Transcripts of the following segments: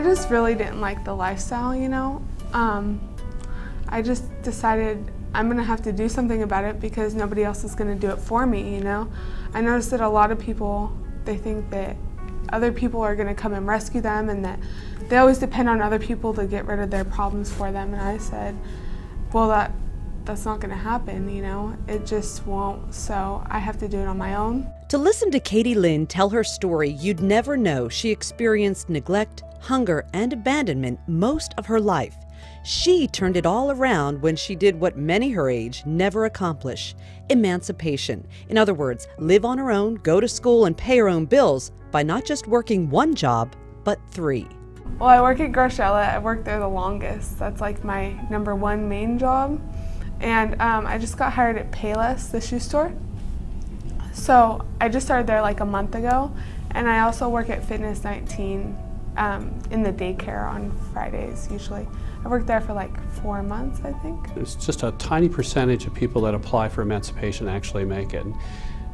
just really didn't like the lifestyle, you know. I just decided I'm gonna have to do something about it because nobody else is gonna do it for me, you know. I noticed that a lot of people, they think that other people are gonna come and rescue them and that they always depend on other people to get rid of their problems for them. And I said, well, that's not gonna happen, you know. It just won't, so I have to do it on my own. To listen to Katie Lynn tell her story, you'd never know she experienced neglect, hunger, and abandonment most of her life. She turned it all around when she did what many her age never accomplish: emancipation. In other words, live on her own, go to school, and pay her own bills by not just working one job, but 3. Well, I work at Garcella. I worked there the longest. That's like my #1 main job. And I just got hired at Payless, the shoe store. So I just started there like a month ago. And I also work at Fitness 19 in the daycare on Fridays usually. I worked there for like 4 months, I think. There's just a tiny percentage of people that apply for emancipation actually make it.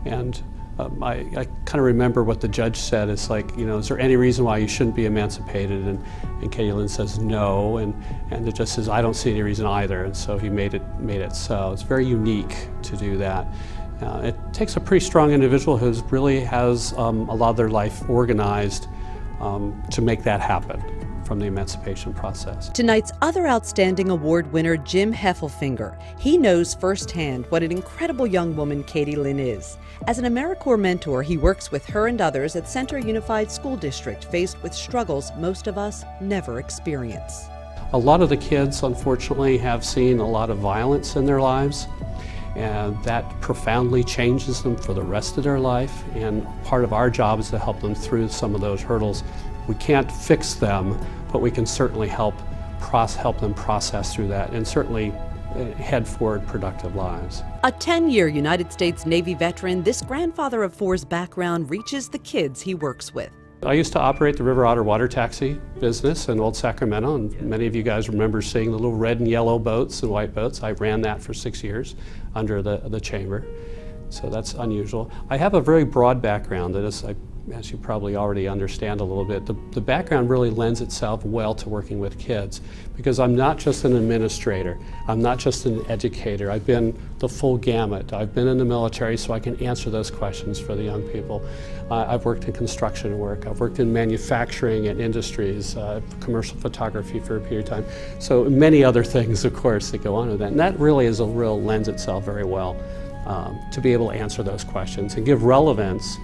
And I kind of remember what the judge said. It's like, you know, is there any reason why you shouldn't be emancipated? And Katie Lynn says no, and the judge says, I don't see any reason either. And so he made it so. It's very unique to do that. It takes a pretty strong individual who really has a lot of their life organized to make that happen from the emancipation process. Tonight's other outstanding award winner, Jim Heffelfinger. He knows firsthand what an incredible young woman Katie Lynn is. As an AmeriCorps mentor, he works with her and others at Center Unified School District faced with struggles most of us never experience. A lot of the kids, unfortunately, have seen a lot of violence in their lives, and that profoundly changes them for the rest of their life. And part of our job is to help them through some of those hurdles. We can't fix them, but we can certainly help them process through that and certainly head forward productive lives. A 10-year United States Navy veteran, this grandfather of 4's background reaches the kids he works with. I used to operate the River Otter water taxi business in Old Sacramento, and many of you guys remember seeing the little red and yellow boats and white boats. I ran that for 6 years under the chamber, so that's unusual. I have a very broad background that is, as you probably already understand a little bit, the background really lends itself well to working with kids because I'm not just an administrator, I'm not just an educator, I've been the full gamut. I've been in the military so I can answer those questions for the young people. I've worked in construction work, I've worked in manufacturing and industries, commercial photography for a period of time, so many other things of course that go on with that, and that really lends itself very well to be able to answer those questions and give relevance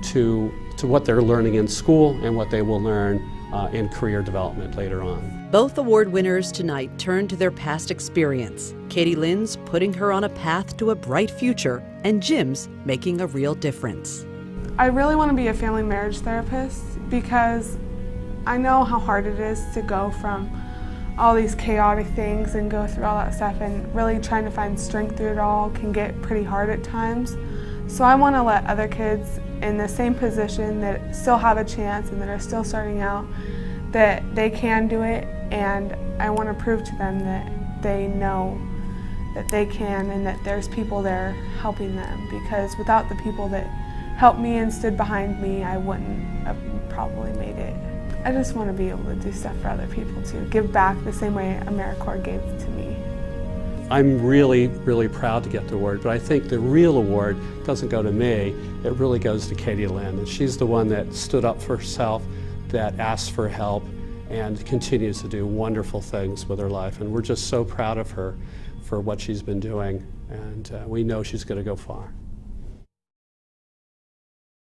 to what they're learning in school and what they will learn in career development later on. Both award winners tonight turn to their past experience. Katie Lynn's putting her on a path to a bright future, and Jim's making a real difference. I really want to be a family marriage therapist because I know how hard it is to go from all these chaotic things and go through all that stuff, and really trying to find strength through it all can get pretty hard at times. So I want to let other kids in the same position that still have a chance and that are still starting out that they can do it, and I want to prove to them that they know that they can and that there's people there helping them, because without the people that helped me and stood behind me, I wouldn't have probably made it. I just want to be able to do stuff for other people too, give back the same way AmeriCorps gave to me. I'm really, really proud to get the award, but I think the real award doesn't go to me, it really goes to Katie Lynn. And she's the one that stood up for herself, that asked for help, and continues to do wonderful things with her life. And we're just so proud of her for what she's been doing, and we know she's going to go far.